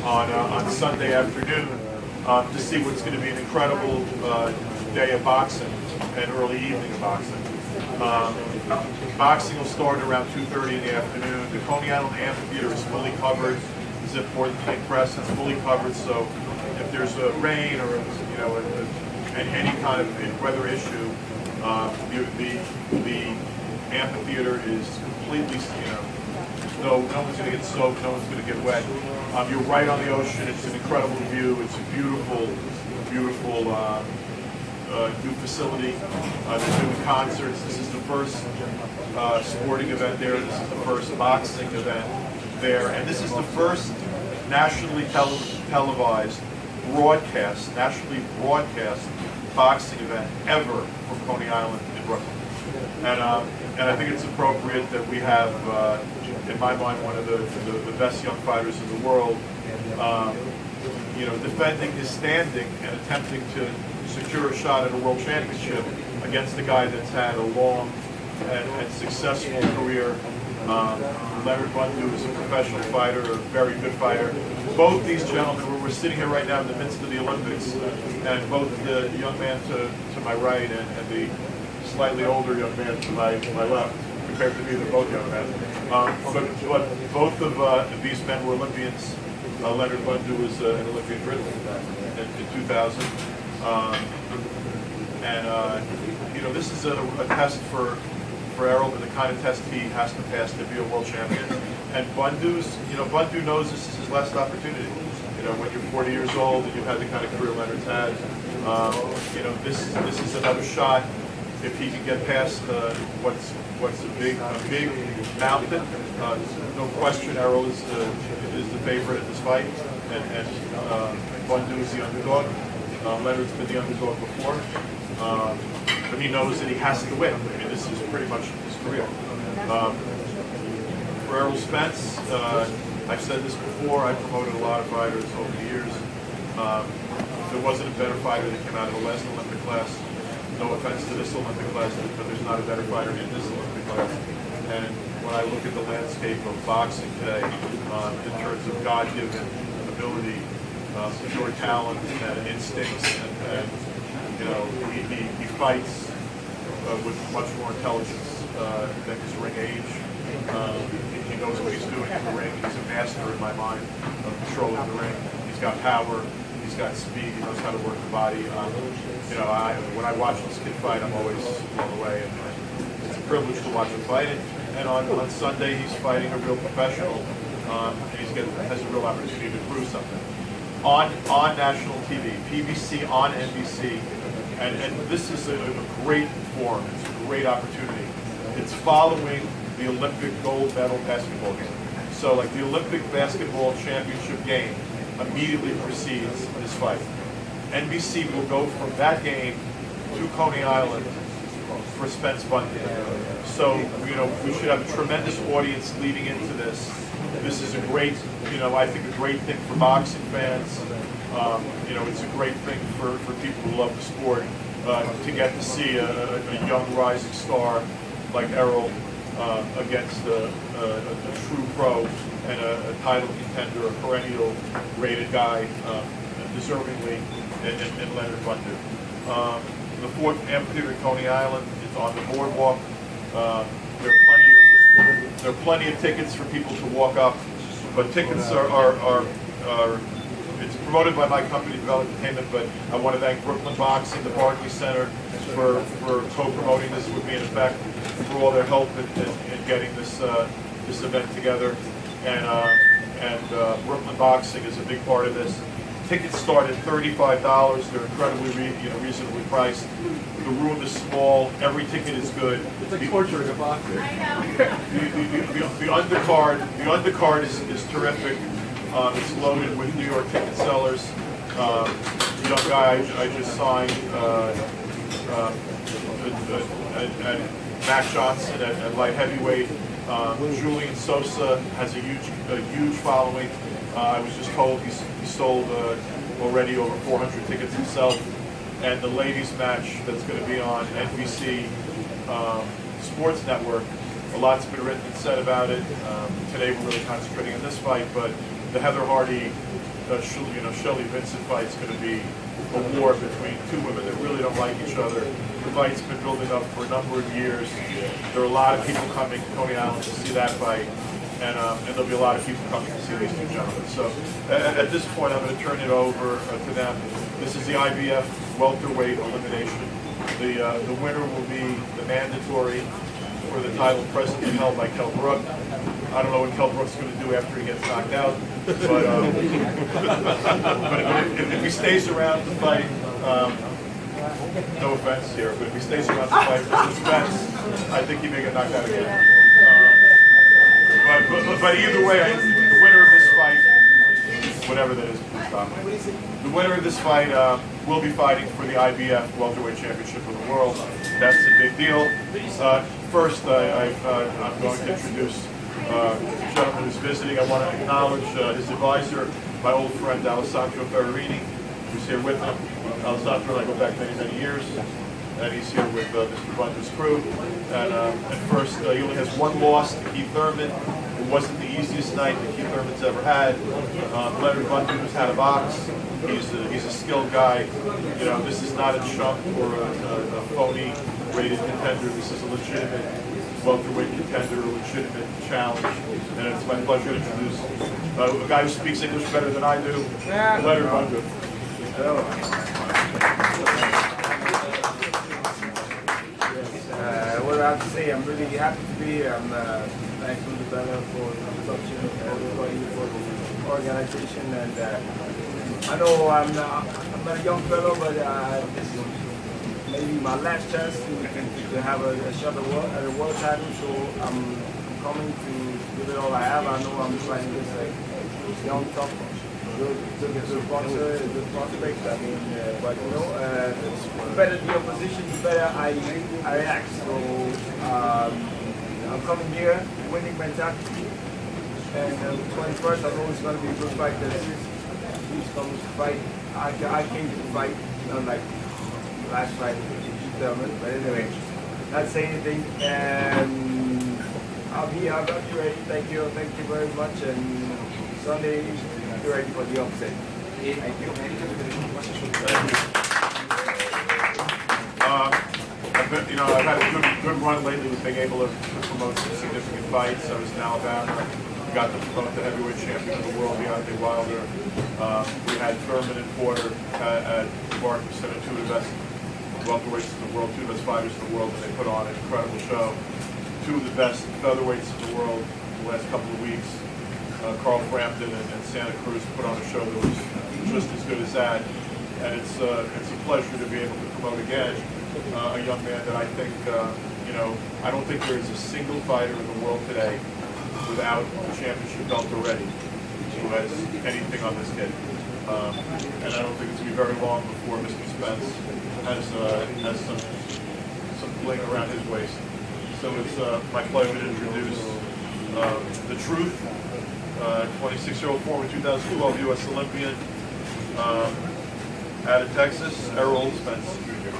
on Sunday afternoon to see what's going to be an incredible day of boxing and early evening of boxing. Boxing will start around 2:30 in the afternoon. The Coney Island Amphitheater is fully covered. It's important to make press. It's fully covered, so if there's a rain or any kind of weather issue, the amphitheater is completely, no one's going to get soaked, no one's going to get wet. You're right on the ocean. It's an incredible view. It's a beautiful, beautiful new facility. They're doing concerts. This is the first sporting event there. This is the first boxing event there, and this is the first nationally televised nationally broadcast boxing event ever from Coney Island in Brooklyn. And I think it's appropriate that we have, in my mind, one of the best young fighters in the world, defending his standing and attempting to secure a shot at a world championship against a guy that's had a long and successful career. Leonard Bundu is a professional fighter, a very good fighter. Both these gentlemen, we're sitting here right now in the midst of the Olympics, and both the young man to my right and the slightly older young man to my left, compared to me, they're both young men. But both of these men were Olympians. Leonard Bundu was an Olympian in in 2000. This is a test for Errol, and the kind of test he has to pass to be a world champion. And Bundu knows this is his last opportunity. When you're 40 years old and you've had the kind of career Leonard's had, this is another shot. If he can get past what's a big mountain, no question, Errol is the favorite in this fight, and Bundu is the underdog. Leonard's been the underdog before. But he knows that he has to win. I mean, this is pretty much his career. For Errol Spence, I've said this before, I promoted a lot of fighters over the years. There wasn't a better fighter that came out of the last Olympic class. No offense to this Olympic class, but there's not a better fighter in this Olympic class. And when I look at the landscape of boxing today, in terms of God-given ability, pure talent and instincts, and he fights with much more intelligence than his ring age. He knows what he's doing in the ring. He's a master in my mind of controlling the ring. He's got power. He's got speed. He knows how to work the body. When I watch this kid fight, I'm always blown away. And it's a privilege to watch him fight. And on Sunday, he's fighting a real professional. And has a real opportunity to prove something. On national TV, PBC, on NBC. And this is a great forum. It's a great opportunity. It's following the Olympic gold medal basketball game. So like the Olympic basketball championship game immediately precedes this fight. NBC will go from that game to Coney Island for Spence Bundu. So, we should have a tremendous audience leading into this. This is a great, I think a great thing for boxing fans. It's a great thing for people who love the sport to get to see a young rising star like Errol against a true pro and a title contender, a perennial rated guy, deservingly, in Leonard Bundu. The fourth amphitheater in Coney Island is on the boardwalk. There are plenty of tickets for people to walk up, but tickets are it's promoted by my company, Develop Entertainment, but I want to thank Brooklyn Boxing, the Barclays Center, for co-promoting this with me, in effect, for all their help in getting this event together. And Brooklyn Boxing is a big part of this. Tickets start at $35. They're incredibly reasonably priced. The room is small. Every ticket is good. It's like torturing a boxer. I know. The undercard is terrific. It's loaded with New York ticket sellers. The young guy I just signed, and Matt Johnson at light heavyweight. Julian Sosa has a huge following. I was just told he sold already over 400 tickets himself. And the ladies match that's going to be on NBC Sports Network, a lot's been written and said about it. Today we're really concentrating on this fight, but the Heather Hardy Shelley Vincent fight's going to be a war between two women that really don't like each other. The fight's been building up for a number of years. There are a lot of people coming to Coney Island to see that fight, and there'll be a lot of people coming to see these two gentlemen. So at this point, I'm going to turn it over to them. This is the IBF welterweight elimination. The winner will be the mandatory for the title presently held by Kell Brook. I don't know what Kell Brook's going to do after he gets knocked out, but if he stays around to fight, no offense here, but if he stays around to fight Mr. Spence, I think he may get knocked out again. But either way, the winner of this fight, whatever that is, please stop me. The winner of this fight will be fighting for the IBF Welterweight Championship of the World. That's a big deal. First, I'm going to introduce the gentleman who's visiting. I want to acknowledge his advisor, my old friend Alessandro Ferrarini, who's here with him. Alessandro and I go back many, many years, and he's here with Mr. Bundu's crew. And first, he only has one loss to Keith Thurman. It wasn't the easiest night that Keith Thurman's ever had. Leonard Bundu was out of box. He's a skilled guy. You know, this is not a chump or a phony rated contender. This is a legitimate welterweight contender, a legitimate challenge. And it's my pleasure to introduce a guy who speaks English better than I do, Leonard Bundu. What I have to say, I'm really happy to be here. I'm thankful to Bella for the introduction, everybody for the organization, and I know I'm not a young fellow, but this is maybe my last chance to have a shot at a world title, so I'm coming to give it all I have. I know I'm fighting this young, tough, good prospect. I mean, but you know, the better the opposition, the better I react. So I'm coming here, winning mentality, and 21st, I know it's going to be a good fight. He's coming to fight. I came to fight, not like last fight with Thurman, but anyway, not saying anything. I'll be ready. Thank you very much. And Sunday, be ready for the upset. Thank you. I've had a good run lately with being able to promote some significant fights. I was in Alabama. Got to promote the heavyweight champion of the world, Deontay Wilder. We had Thurman and Porter at Mark, two of the best welterweights in the world, two of the best fighters in the world, and they put on an incredible show. Two of the best featherweights in the world in the last couple of weeks. Carl Frampton and Santa Cruz put on a show that was just as good as that. And it's a pleasure to be able to promote again a young man that I think, I don't think there is a single fighter in the world today without a championship belt already who has anything on this kid. And I don't think it's going to be very long before Mr. Spence has some bling around his waist. So it's my pleasure to introduce The Truth, 26-year-old former 2012 U.S. Olympian out of Texas, Errol Spence Jr.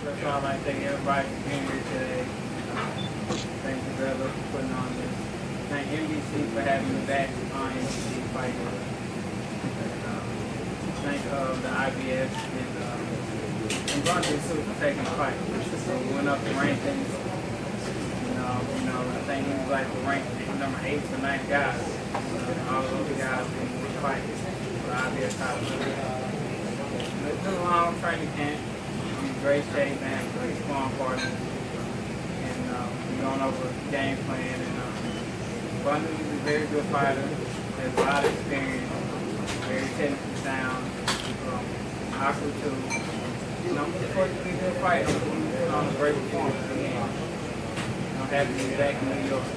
First of all, I'd like to thank everybody for being here today. Thank you, Bella, for putting on this. Thank NBC for having me back on NBC Fighter. Thank the IBF and Bundu too for taking the fight. So we went up the rankings. I think he was like the ranked number 8 to 9 guys. All of those guys in the fight for the IBF title. It's been a long training camp. I'm in great shape, man. Great sparring partners. And we're going over the game plan. And Bundu is a very good fighter. Has a lot of experience. Very technically sound. Awkward too. I'm just going to be a good fighter. I'm on a great performance again. I'm happy to be back in New York.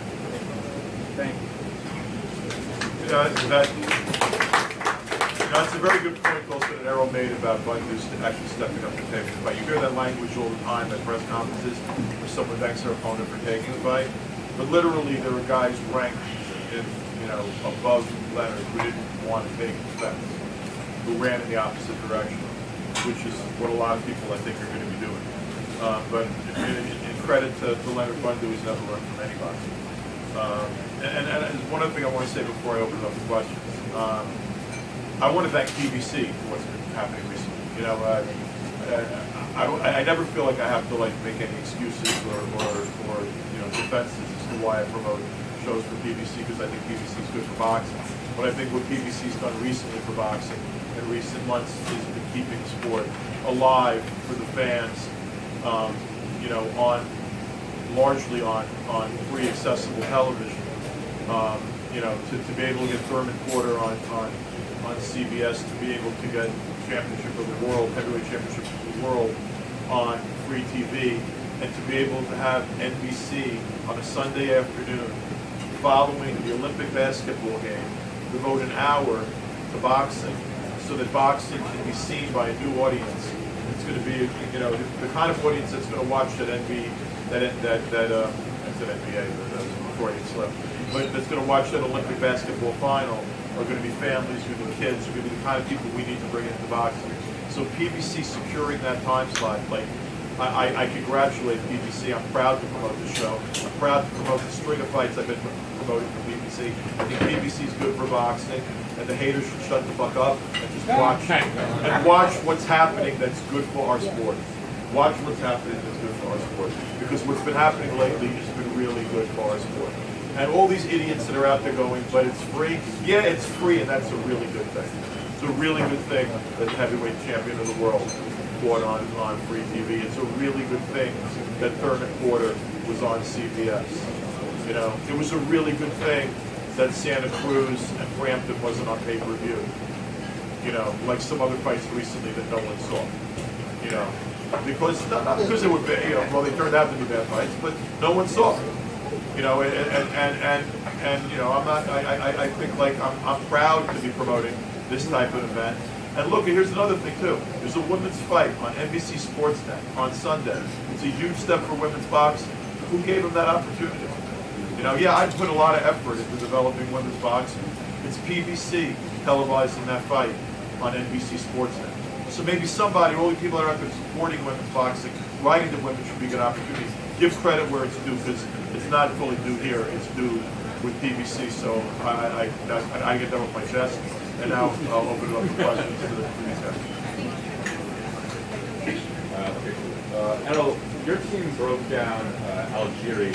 Thank you. That's a very good point also that Errol made about Bundu actually stepping up and taking the fight. You hear that language all the time at press conferences where someone thanks their opponent for taking the fight. But literally there were guys ranked in, above Leonard who didn't want to take Spence, who ran in the opposite direction, which is what a lot of people I think are going to be doing. But in credit to Leonard Bundu, he's never run from anybody. And one other thing I want to say before I open it up to questions. I want to thank PBC for what's been happening recently. You know, I never feel like I have to like make any excuses or you know defenses as to why I promote shows for PBC, because I think PBC is good for boxing. But I think what PBC's done recently for boxing in recent months is been keeping the sport alive for the fans. You know, largely on free accessible television. You know, to be able to get Thurman Porter on CBS, to be able to get Championship of the World, Heavyweight Championship of the World on free TV, and to be able to have NBC on a Sunday afternoon following the Olympic basketball game devote an hour to boxing, so that boxing can be seen by a new audience. It's going to be, you know, the kind of audience that's going to watch that NBA, I said NBA, but that was before I slept. But that's going to watch that Olympic basketball final are going to be families, are going to be kids, are going to be the kind of people we need to bring into boxing. So PBC securing that time slot, like, I congratulate PBC. I'm proud to promote the show. I'm proud to promote the string of fights I've been promoting for PBC. I think PBC is good for boxing, and the haters should shut the fuck up and just watch what's happening that's good for our sport. Watch what's happening that's good for our sport, because what's been happening lately has been really good for our sport. And all these idiots that are out there going, but it's free. Yeah, it's free, and that's a really good thing. It's a really good thing that the heavyweight champion of the world fought on free TV. It's a really good thing that Thurman Porter was on CBS. You know, it was a really good thing that Santa Cruz and Frampton wasn't on pay-per-view. You know, like some other fights recently that no one saw. You know, because not because they were bad, you know, well, they turned out to be bad fights, but no one saw. You know, and you know, I think like I'm proud to be promoting this type of event. And look, here's another thing too. There's a women's fight on NBC Sportsnet on Sunday. It's a huge step for women's boxing. Who gave them that opportunity? You know, yeah, I put a lot of effort into developing women's boxing. It's PBC televising that fight on NBC Sportsnet. So maybe somebody, all the people that are out there supporting women's boxing, writing to women should be good opportunities. Give credit where it's due, because it's not fully due here. It's due with PBC. So I get that off my chest. And now I'll open it up for questions to these guys. Errol, your team broke down Algeria